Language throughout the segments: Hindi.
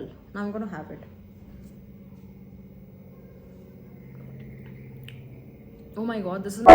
well. Now I'm gonna have it. Oh my god, this is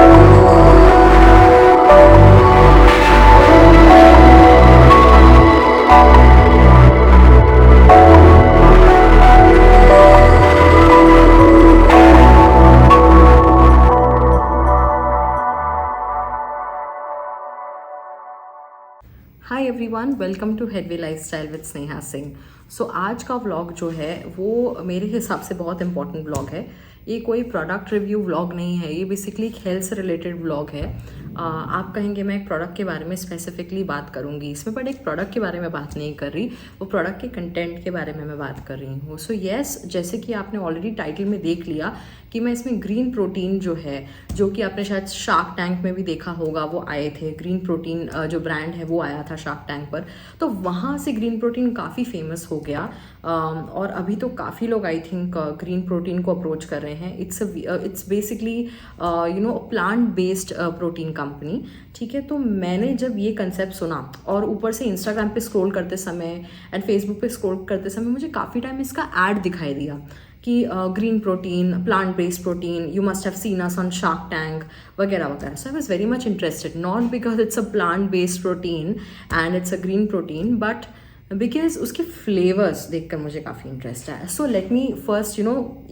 hi everyone, welcome to headway lifestyle with Sneha Singh. So आज का व्लॉग जो है वो मेरे हिसाब से बहुत इंपॉर्टेंट व्लॉग है। ये कोई प्रोडक्ट रिव्यू व्लॉग नहीं है, ये बेसिकली एक हेल्थ से रिलेटेड व्लॉग है। आप कहेंगे मैं एक प्रोडक्ट के बारे में स्पेसिफिकली बात करूंगी इसमें, बट एक प्रोडक्ट के बारे में बात नहीं कर रही, वो प्रोडक्ट के कंटेंट के बारे में मैं बात कर रही हूँ। सो येस, जैसे कि आपने ऑलरेडी टाइटल में देख लिया कि मैं इसमें ग्रीन प्रोटीन जो है, जो कि आपने शायद शार्क टैंक में भी देखा होगा, वो आए थे। ग्रीन प्रोटीन जो ब्रांड है वो आया था शार्क टैंक पर, तो वहाँ से ग्रीन प्रोटीन काफ़ी फेमस हो गया। और अभी तो काफ़ी लोग आई थिंक ग्रीन प्रोटीन को अप्रोच कर रहे हैं। It's basically plant based protein company, ठीक है। तो मैंने जब ये कंसेप्ट सुना और ऊपर से इंस्टाग्राम पे स्क्रॉल करते समय एंड फेसबुक पे स्क्रॉल करते समय मुझे काफ़ी टाइम इसका ऐड दिखाई दिया कि green protein, plant based protein, you must have seen us on shark tank वगैरह वगैरह। So I was very much interested, not because it's a plant based protein and it's a green protein, but because उसके फ्लेवर्स देखकर मुझे काफ़ी इंटरेस्ट आया। सो लेट मी फर्स्ट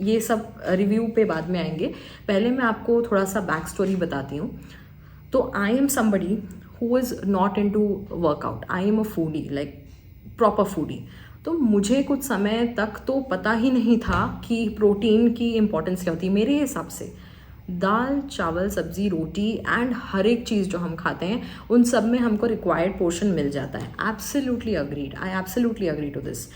ये सब रिव्यू पे बाद में आएंगे, पहले मैं आपको थोड़ा सा बैक स्टोरी बताती हूँ। तो I am somebody who is not in to workout, I am a foodie, like proper foodie. तो मुझे कुछ समय तक तो पता ही नहीं था कि प्रोटीन की इम्पोर्टेंस क्या होती है। मेरे हिसाब से दाल, चावल, सब्जी, रोटी एंड हर एक चीज़ जो हम खाते हैं उन सब में हमको रिक्वायर्ड पोर्शन मिल जाता है। Absolutely agreed, I absolutely agree to this.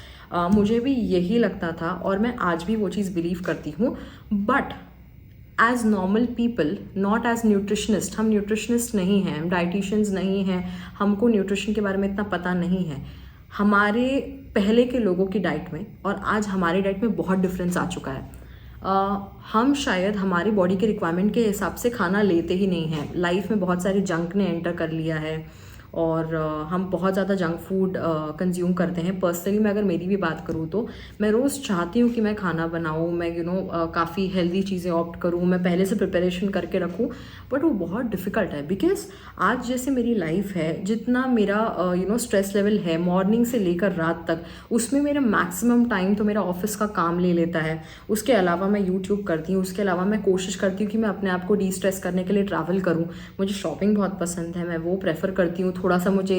मुझे भी यही लगता था और मैं आज भी वो चीज़ बिलीव करती हूँ। But as normal people, not as nutritionist, हम न्यूट्रिशनिस्ट नहीं हैं, हम डाइटिशियंस नहीं हैं, हमको न्यूट्रिशन के बारे में इतना पता नहीं है। हमारे पहले के लोगों की डाइट में और आज हमारी डाइट में बहुत डिफरेंस आ चुका है। हम शायद हमारी बॉडी के रिक्वायरमेंट के हिसाब से खाना लेते ही नहीं हैं। लाइफ में बहुत सारे जंक ने एंटर कर लिया है और हम बहुत ज़्यादा जंक फूड कंज्यूम करते हैं। पर्सनली मैं अगर मेरी भी बात करूँ तो मैं रोज़ चाहती हूँ कि मैं खाना बनाऊँ, मैं काफ़ी हेल्दी चीज़ें ऑप्ट करूँ, मैं पहले से प्रिपरेशन करके रखूँ, बट वो बहुत डिफ़िकल्ट है। बिकॉज आज जैसे मेरी लाइफ है, जितना मेरा स्ट्रेस लेवल है मॉर्निंग से लेकर रात तक, उसमें मेरा मैक्सिमम टाइम तो मेरा ऑफिस का काम ले लेता है। उसके अलावा मैं यूट्यूब करती हूँ, उसके अलावा मैं कोशिश करती हूँ कि मैं अपने आप को डी स्ट्रेस करने के लिए ट्रैवल करूँ। मुझे शॉपिंग बहुत पसंद है, मैं वो प्रेफर करती हूँ। थोड़ा सा मुझे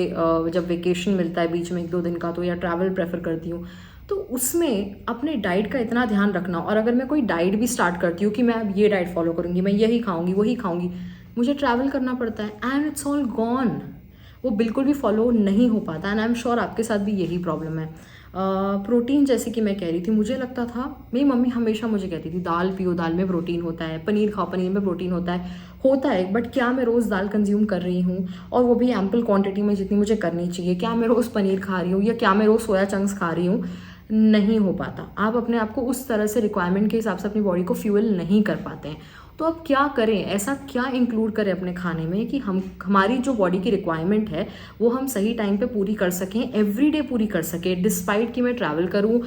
जब वेकेशन मिलता है बीच में 1-2 दिन का, तो या ट्रैवल प्रेफर करती हूँ। तो उसमें अपने डाइट का इतना ध्यान रखना, और अगर मैं कोई डाइट भी स्टार्ट करती हूँ कि मैं अब ये डाइट फॉलो करूँगी, मैं यही खाऊंगी वही खाऊंगी, मुझे ट्रैवल करना पड़ता है एंड इट्स ऑल गॉन। वो बिल्कुल भी फॉलो नहीं हो पाता एंड आई एम श्योर आपके साथ भी यही प्रॉब्लम है। प्रोटीन, जैसे कि मैं कह रही थी, मुझे लगता था, मेरी मम्मी हमेशा मुझे कहती थी दाल पियो, दाल में प्रोटीन होता है, पनीर खाओ, पनीर में प्रोटीन होता है। बट क्या मैं रोज़ दाल कंज्यूम कर रही हूँ, और वो भी एम्पल क्वांटिटी में जितनी मुझे करनी चाहिए? क्या मैं रोज़ पनीर खा रही हूँ या क्या मैं रोज़ सोया चंक्स खा रही हूँ? नहीं हो पाता। आप अपने आप को उस तरह से रिक्वायरमेंट के हिसाब से अपनी बॉडी को फ्यूल नहीं कर पाते हैं। तो अब क्या करें, ऐसा क्या इंक्लूड करें अपने खाने में कि हमारी जो बॉडी की रिक्वायरमेंट है वो हम सही टाइम पे पूरी कर सकें, एवरीडे पूरी कर सकें, डिस्पाइट कि मैं ट्रैवल करूं,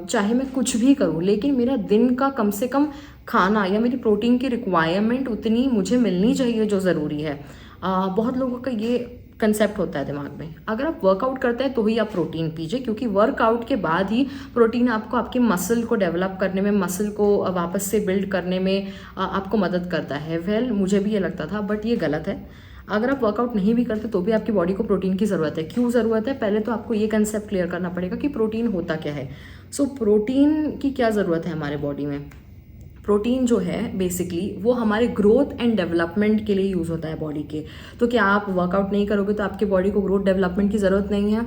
चाहे मैं कुछ भी करूं, लेकिन मेरा दिन का कम से कम खाना या मेरी प्रोटीन की रिक्वायरमेंट उतनी मुझे मिलनी चाहिए जो ज़रूरी है। बहुत लोगों का ये कंसेप्ट होता है दिमाग में, अगर आप वर्कआउट करते हैं तो ही आप प्रोटीन पीजिए, क्योंकि वर्कआउट के बाद ही प्रोटीन आपको आपके मसल को डेवलप करने में, मसल को वापस से बिल्ड करने में आपको मदद करता है। वेल, मुझे भी ये लगता था, बट ये गलत है। अगर आप वर्कआउट नहीं भी करते तो भी आपकी बॉडी को प्रोटीन की ज़रूरत है। क्यों ज़रूरत है? पहले तो आपको ये कंसेप्ट क्लियर करना पड़ेगा कि प्रोटीन होता क्या है। सो प्रोटीन की क्या ज़रूरत है हमारे बॉडी में? प्रोटीन जो है बेसिकली वो हमारे ग्रोथ एंड डेवलपमेंट के लिए यूज़ होता है बॉडी के। तो क्या आप वर्कआउट नहीं करोगे तो आपके बॉडी को ग्रोथ डेवलपमेंट की ज़रूरत नहीं है?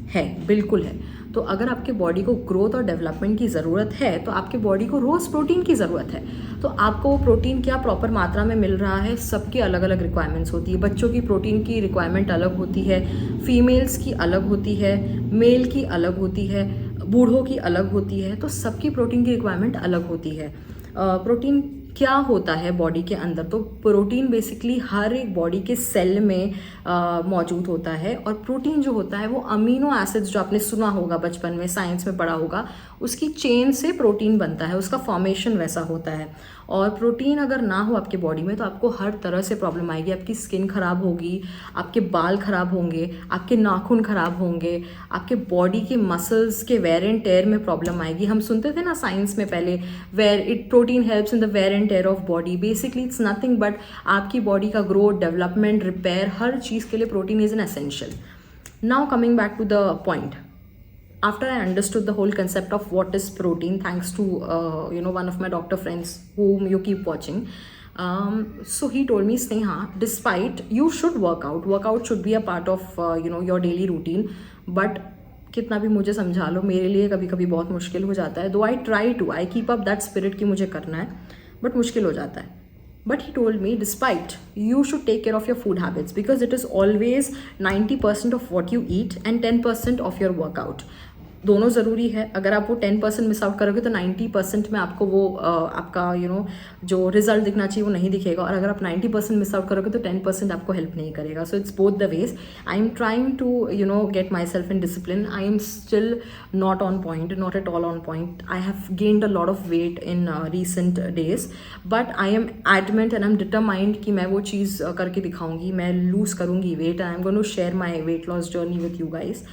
है, बिल्कुल है। तो अगर आपके बॉडी को ग्रोथ और डेवलपमेंट की ज़रूरत है तो आपके बॉडी को रोज़ प्रोटीन की ज़रूरत है। तो आपको वो प्रोटीन क्या प्रॉपर मात्रा में मिल रहा है? सबकी अलग अलग रिक्वायरमेंट्स होती है। बच्चों की प्रोटीन की रिक्वायरमेंट अलग होती है, फीमेल्स की अलग होती है, मेल की अलग होती है, बूढ़ों की अलग होती है। तो सबकी प्रोटीन की रिक्वायरमेंट अलग होती है। प्रोटीन क्या होता है बॉडी के अंदर, तो प्रोटीन बेसिकली हर एक बॉडी के सेल में मौजूद होता है। और प्रोटीन जो होता है वो अमीनो एसिड्स, जो आपने सुना होगा बचपन में, साइंस में पढ़ा होगा, उसकी चेन से प्रोटीन बनता है, उसका फॉर्मेशन वैसा होता है। और प्रोटीन अगर ना हो आपके बॉडी में तो आपको हर तरह से प्रॉब्लम आएगी। आपकी स्किन खराब होगी, आपके बाल खराब होंगे, आपके नाखून खराब होंगे, आपके बॉडी के मसल्स के वेयर एंड टेयर में प्रॉब्लम आएगी। हम सुनते थे ना साइंस में पहले, protein helps in the wear and tear of body. Basically it's nothing but आपकी बॉडी का ग्रोथ, डेवलपमेंट, रिपेयर, हर चीज़ के लिए protein is an essential. Now coming back to the point, after I understood the whole concept of what is protein, thanks to one of my doctor friends whom you keep watching, so he told me, Sneha, despite you should workout should be a part of your daily routine, but कितना भी मुझे समझा लो, मेरे लिए कभी कभी बहुत मुश्किल हो जाता है। दो I keep up that spirit कि मुझे करना है, बट मुश्किल हो जाता है। But he told me, despite, you should take care of your food habits, because it is always 90% of what you eat and 10% of your workout. दोनों ज़रूरी है। अगर आप वो 10% मिस आउट करोगे तो 90% में आपको वो आपका जो रिजल्ट दिखना चाहिए वो नहीं दिखेगा। और अगर आप 90% मिस आउट करोगे तो 10% आपको हेल्प नहीं करेगा। So it's both the ways. I am trying to get my self in discipline. I am still not on point, not at all on point. I have gained a lot of weight in recent days, but I am adamant and I am determined कि मैं वो चीज़ करके दिखाऊंगी। मैं लूज़ करूँगी weight. I am going to share my weight loss journey with you guys.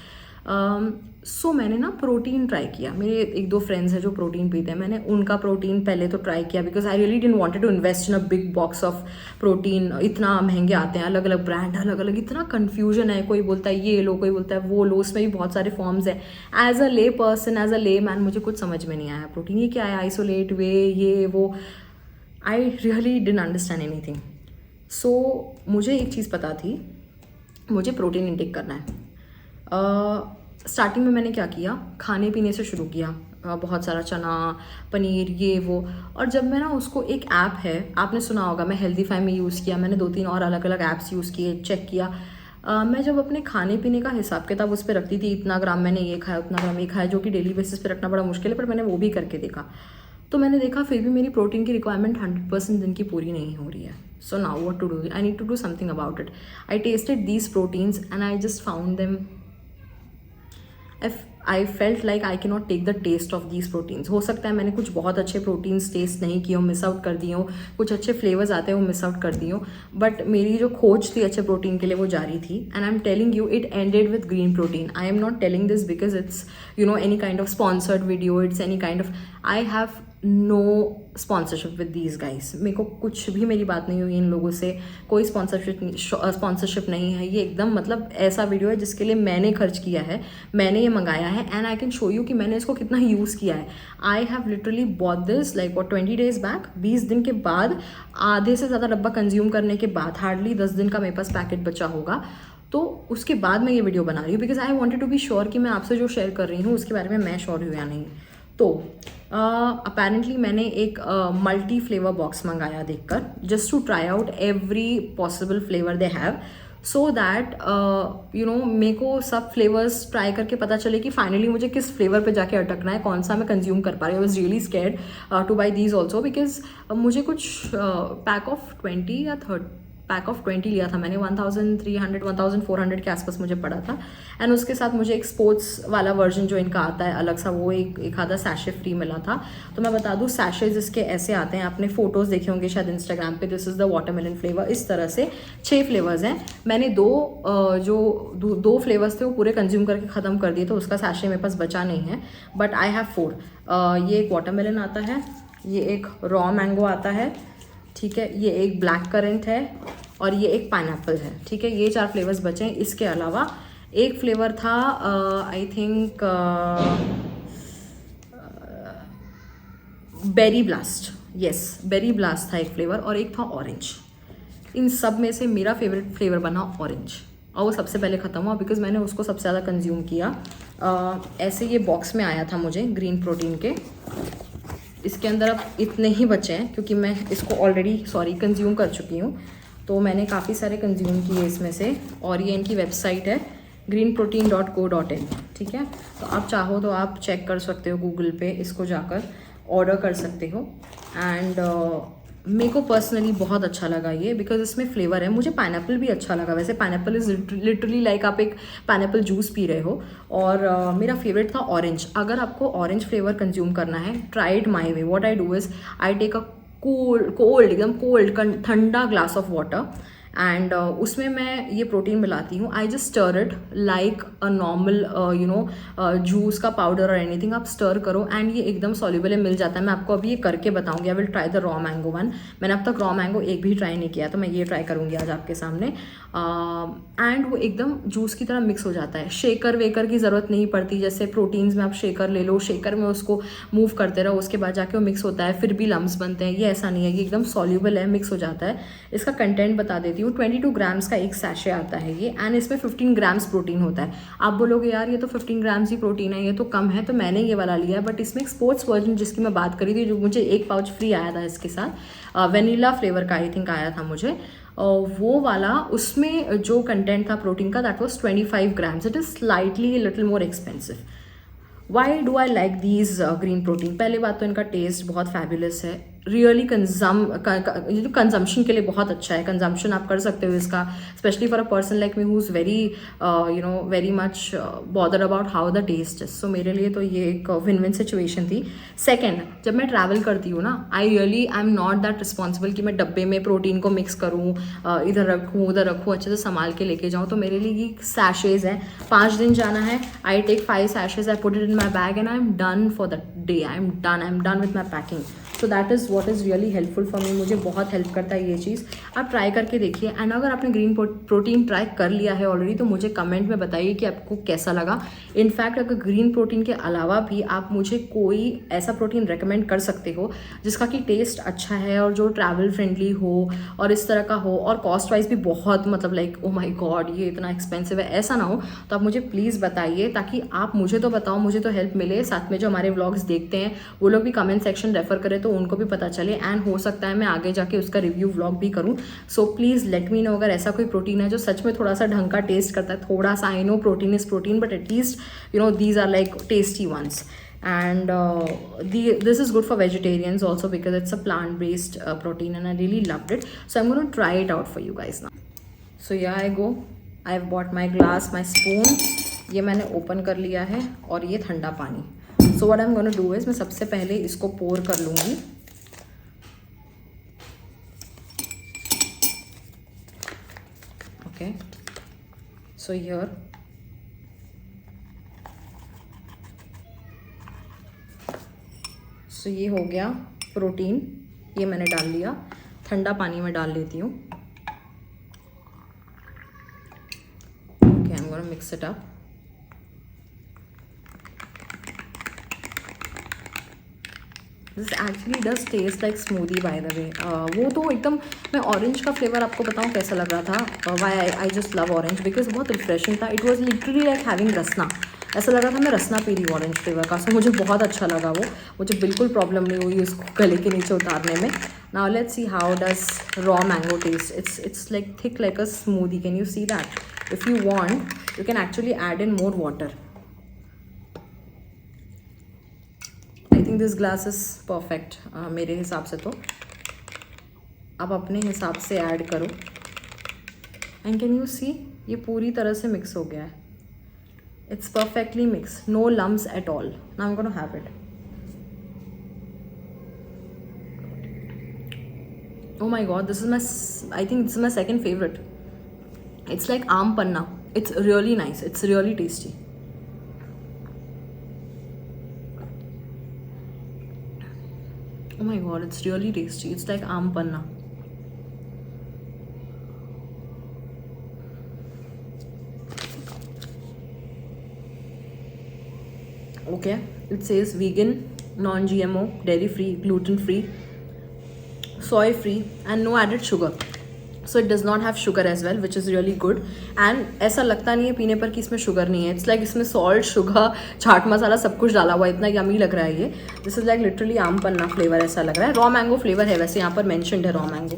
सो मैंने ना प्रोटीन ट्राई किया। मेरे एक दो फ्रेंड्स हैं जो प्रोटीन पीते हैं, मैंने उनका प्रोटीन पहले तो ट्राई किया, because I really didn't wanted to invest in a big box of protein. इतना महंगे आते हैं, अलग अलग ब्रांड, अलग अलग, इतना कन्फ्यूजन है। कोई बोलता है ये लो, कोई बोलता है वो लो, उसमें भी बहुत सारे फॉर्म्स हैं। एज अ ले पर्सन, एज अ ले मैन, मुझे कुछ समझ में नहीं आया प्रोटीन ये क्या है, आइसोलेट वे, ये वो। I really didn't understand anything. So मुझे एक चीज़ पता थी, मुझे प्रोटीन इंटेक करना है। स्टार्टिंग में मैंने क्या किया, खाने पीने से शुरू किया, बहुत सारा चना, पनीर, ये वो। और जब मैं ना उसको, एक ऐप है, आपने सुना होगा, मैं हेल्दीफाई में यूज़ किया, मैंने 2-3 और अलग अलग ऐप्स यूज़ किए, चेक किया। मैं जब अपने खाने पीने का हिसाब किताब उस पर रखती थी, इतना ग्राम मैंने ये खाया, उतना ग्राम ये खाया, जो कि डेली बेसिस पे रखना बड़ा मुश्किल है, पर मैंने वो भी करके देखा। तो मैंने देखा फिर भी मेरी प्रोटीन की रिक्वायरमेंट 100% दिन की पूरी नहीं हो रही है। So now what to do, I need to do something about it. I tested these proteins and I just found them, I felt like I can not take the taste of these proteins. हो सकता है मैंने कुछ बहुत अच्छे प्रोटीन्स टेस्ट नहीं किए हो, मिस आउट कर दिए हो, कुछ अच्छे फ्लेवर्स आते हैं वो मिस आउट कर दिए हो, बट मेरी जो खोज थी अच्छे प्रोटीन के लिए वो जारी थी। And I am telling you, it ended with green protein. I am not telling this because it's any kind of sponsored video, it's any kind of, I have no sponsorship with these guys. मेरे को कुछ भी, मेरी बात नहीं हुई इन लोगों से, कोई स्पॉन्सरशिप नहीं है। ये एकदम मतलब ऐसा वीडियो है जिसके लिए मैंने खर्च किया है, मैंने ये मंगाया है, and I can show you कि मैंने इसको कितना यूज़ किया है। I have literally bought this like 20 days back, 20 दिन के बाद, आधे से ज़्यादा डब्बा कंज्यूम करने के बाद, हार्डली 10 दिन का मेरे पास पैकेट बचा होगा। तो उसके बाद मैं ये वीडियो बना रही हूँ, because I wanted to be sure कि मैं आपसे जो शेयर कर रही हूँ उसके बारे में मैं श्योर हूँ या नहीं। तो अपेरेंटली मैंने एक मल्टी फ्लेवर बॉक्स मंगाया देखकर, just to try out every possible flavour they have, so that मेरे को सब फ्लेवर्स ट्राई करके पता चले कि फाइनली मुझे किस फ्लेवर पे जाके अटकना है, कौन सा मैं कंज्यूम कर पा रही हूँ। I was really scared two by these also, because मुझे कुछ पैक ऑफ 20 लिया था मैंने, 1300 1400 के आसपास मुझे पड़ा था। एंड उसके साथ मुझे एक स्पोर्ट्स वाला वर्जन जो इनका आता है अलग सा, वो एक आधा सैशे फ्री मिला था। तो मैं बता दूं, सैशेज इसके ऐसे आते हैं, आपने फोटोज देखे होंगे शायद इंस्टाग्राम पे। This is the watermelon flavour. इस तरह से 6 फ्लेवर्स हैं। मैंने दो फ्लेवर्स थे वो पूरे कंज्यूम करके ख़त्म कर दिए, तो उसका सैशे मेरे पास बचा नहीं है, बट आई हैव 4। ये एक वाटरमेलन आता है, ये एक रॉ मैंगो आता है, ठीक है, ये एक ब्लैक करेंट है, और ये एक पाइनएप्पल है, ठीक है। ये 4 फ्लेवर्स बचे हैं। इसके अलावा एक फ्लेवर था, I think berry blast, yes berry blast था एक फ्लेवर, और एक था ऑरेंज। इन सब में से मेरा फेवरेट फ्लेवर बना ऑरेंज, और वो सबसे पहले ख़त्म हुआ बिकॉज मैंने उसको सबसे ज़्यादा कंज्यूम किया। ऐसे ये बॉक्स में आया था मुझे ग्रीन प्रोटीन के। इसके अंदर अब इतने ही बचे हैं क्योंकि मैं इसको ऑलरेडी कंज्यूम कर चुकी हूँ, तो मैंने काफ़ी सारे कंज्यूम किए इसमें से। और ये इनकी वेबसाइट है greenprotein.co.in, ठीक है। तो आप चाहो तो आप चेक कर सकते हो गूगल पे, इसको जाकर ऑर्डर कर सकते हो। एंड मेरे को पर्सनली बहुत अच्छा लगा ये, बिकॉज इसमें फ्लेवर है। मुझे पाइनएप्पल भी अच्छा लगा। वैसे पाइनएप्पल इज लिटरली लाइक आप एक पाइनएप्पल जूस पी रहे हो। और मेरा फेवरेट था ऑरेंज। अगर आपको ऑरेंज फ्लेवर कंज्यूम करना है, try it my way. What I do is I take a cold एकदम कोल्ड ठंडा ग्लास ऑफ वाटर, एंड उसमें मैं ये प्रोटीन मिलाती हूँ। I just stir it like a normal juice का पाउडर और एनीथिंग। आप स्टर करो एंड ये एकदम सॉल्युबल मिल जाता है। मैं आपको अभी ये करके बताऊंगी। I will try the raw mango one. मैंने अब तक रॉ मैंगो एक भी ट्राई नहीं किया, तो मैं ये ट्राई करूँगी आज आपके सामने। एंड वो एकदम जूस की तरह मिक्स हो जाता है। शेकर वेकर की ज़रूरत नहीं पड़ती। जैसे प्रोटीन्स में आप शेकर ले लो, शेकर में उसको मूव करते रहो, उसके बाद जाके वो मिक्स होता है, फिर भी लम्स बनते हैं। ये ऐसा नहीं है, ये एकदम सॉल्युबल है, मिक्स हो जाता है। इसका कंटेंट बता देती हूँ। 22 ग्राम्स का एक सैशे आता है ये, एंड इसमें 15 ग्राम्स प्रोटीन होता है। आप बोलोगे यार ये तो 15 ग्राम्स ही प्रोटीन है, ये तो कम है, तो मैंने ये वाला लिया है। बट इसमें एक स्पोर्ट्स वर्जन जिसकी मैं बात करी थी, जो मुझे एक पाउच फ्री आया था इसके साथ, वेनिला फ्लेवर का आई थिंक आया था मुझे, वो वाला। उसमें जो कंटेंट था प्रोटीन का, that was 25 grams. It is slightly little more expensive. Why do I like these green protein? पहले बात तो इनका टेस्ट बहुत फैबुलस है। रियली कंजम्पशन के लिए बहुत अच्छा है। कंजम्पशन आप कर सकते हो इसका, specially for a person like me who is very much bother about how the taste is. So मेरे लिए तो ये एक विन विन सिचुएशन थी। सेकेंड, जब मैं ट्रैवल करती हूँ ना, I am not that responsible कि मैं डब्बे में प्रोटीन को मिक्स करूँ, इधर रखूँ उधर रखूँ, अच्छे से संभाल के लेके जाऊँ। तो मेरे लिए ये सैशेज हैं। 5 दिन जाना है, आई टेक 5 सैशेज, I put it in my bag and I am done for the day. I am done with my packing. So that is what is really helpful for me. मुझे बहुत हेल्प करता है ये चीज़। आप ट्राई करके देखिए। एंड अगर आपने ग्रीन प्रोटीन ट्राई कर लिया है ऑलरेडी, तो मुझे कमेंट में बताइए कि आपको कैसा लगा। इनफैक्ट अगर ग्रीन प्रोटीन के अलावा भी आप मुझे कोई ऐसा प्रोटीन रेकमेंड कर सकते हो जिसका कि टेस्ट अच्छा है और जो ट्रैवल फ्रेंडली हो और इस तरह का हो, और कॉस्ट वाइज भी बहुत मतलब लाइक ओ माई गॉड ये इतना एक्सपेंसिव है, ऐसा ना हो, तो आप मुझे प्लीज़ बताइए, ताकि आप मुझे तो बताओ, मुझे तो हेल्प मिले, साथ में जो हमारे व्लॉग्स देखते हैं वो लोग भी कमेंट सेक्शन रेफर करें तो उनको भी पता चले। एंड हो सकता है मैं आगे जाके उसका रिव्यू व्लॉग भी करूँ। So please let me know अगर ऐसा कोई प्रोटीन है जो सच में थोड़ा सा ढंग का टेस्ट करता है। थोड़ा सा, I know protein is protein, but at least these are like tasty ones. And this is good for vegetarians also because it's a plant-based protein, and I really loved it. So I'm going to try it out for you guys now. So here I go. I've bought my glass, my spoon. ये मैंने ओपन कर लिया है, और ये ठंडा पानी. So what I'm going to do is मैं सबसे पहले इसको पोर कर लूँगी. Okay. So here. So ये हो गया प्रोटीन, ये मैंने डाल लिया. ठंडा पानी में डाल लेती हूँ. Okay, I'm gonna mix it up. This actually does taste like smoothie by the way. वो तो एकदम, मैं ऑरेंज का फ्लेवर आपको बताऊँ कैसा लग रहा था. Why I just love orange because बहुत रिफ्रेशिंग था. It was literally like having रसना. ऐसा लग रहा था मैं रसना पी रही हूँ ऑरेंज फ्लेवर का. सो मुझे बहुत अच्छा लगा वो. मुझे बिल्कुल प्रॉब्लम नहीं हुई उसको गले के नीचे उतारने में. Now let's see how does raw mango test. It's like thick like a smoothie. Can you see that? If you want you can actually add in more water. I think this glass is perfect मेरे हिसाब से. तो आप अपने हिसाब से ऐड करो. एंड कैन यू सी ये पूरी तरह से मिक्स हो गया है. It's perfectly mixed, no lumps at all. Now I'm going to have it. Oh my god, I think this is my second favorite. It's like aam panna. It's really nice. It's really tasty. Oh my god, it's really tasty. It's like aam panna. Okay, it says vegan, non-GMO, dairy-free, gluten-free, soy-free, and no added sugar. So it does not have sugar as well, which is really good. And ऐसा लगता नहीं है पीने पर कि इसमें शुगर नहीं है. It's like इसमें salt, sugar, चाट मसाला सब कुछ डाला हुआ है. इतना यमी लग रहा है ये. This is like literally आम पन्ना फ्लेवर ऐसा लग रहा है. रॉ मैंगो फ्लेवर है वैसे, यहाँ पर mentioned है raw mango.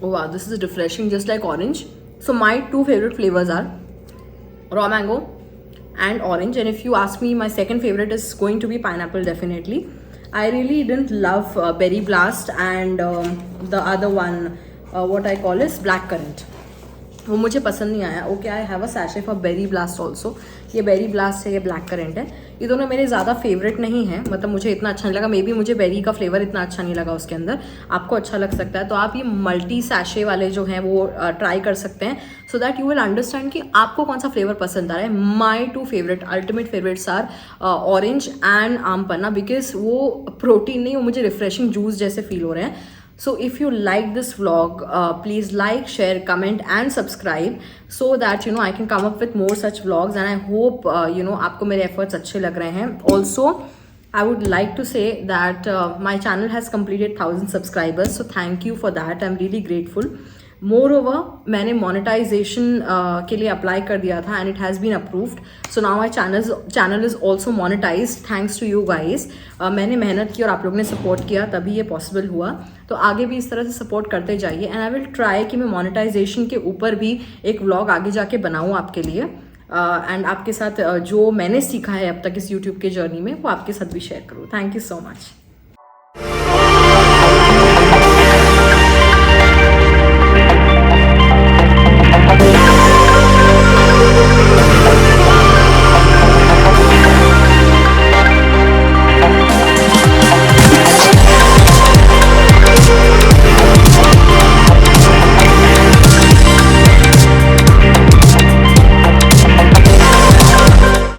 Oh wow, this is refreshing just like orange. So my two favorite flavors are raw mango and orange. And if you ask me, my second favorite is going to be pineapple, definitely. I really didn't love Berry Blast and the other one, what I call is black currant. वो मुझे पसंद नहीं आया. Okay, I have a sachet for berry blast also. ये बेरी ब्लास्ट है, ये ब्लैक करेंट है. ये दोनों मेरे ज़्यादा फेवरेट नहीं है, मतलब मुझे इतना अच्छा नहीं लगा. मे बी मुझे बेरी का फ्लेवर इतना अच्छा नहीं लगा उसके अंदर. आपको अच्छा लग सकता है, तो आप ये मल्टी सैशे वाले जो हैं वो ट्राई कर सकते हैं, so that you will understand कि आपको कौन सा फ्लेवर पसंद आ रहा है. My two favourite ultimate favourites are orange and aam panna, because वो प्रोटीन नहीं, वो मुझे रिफ्रेशिंग जूस जैसे फील हो रहे हैं. So if you like this vlog, please like, share, comment and subscribe so that I can come up with more such vlogs, and I hope आपको मेरे efforts अच्छे लग रहे हैं. Also, I would like to say that my channel has completed 1000 subscribers, so thank you for that. I'm really grateful. Moreover, मैंने monetization के लिए apply कर दिया था and it has been approved. So now my channel is also monetized thanks to you guys. मैंने मेहनत की और आप लोगों ने support किया, तभी ये possible हुआ. तो आगे भी इस तरह से support करते जाइए, and I will try कि मैं monetization के ऊपर भी एक vlog आगे जाके बनाऊँ आपके लिए, and आपके साथ जो मैंने सीखा है अब तक इस YouTube के जर्नी में, वो आपके साथ भी शेयर करूँ. Thank you so much.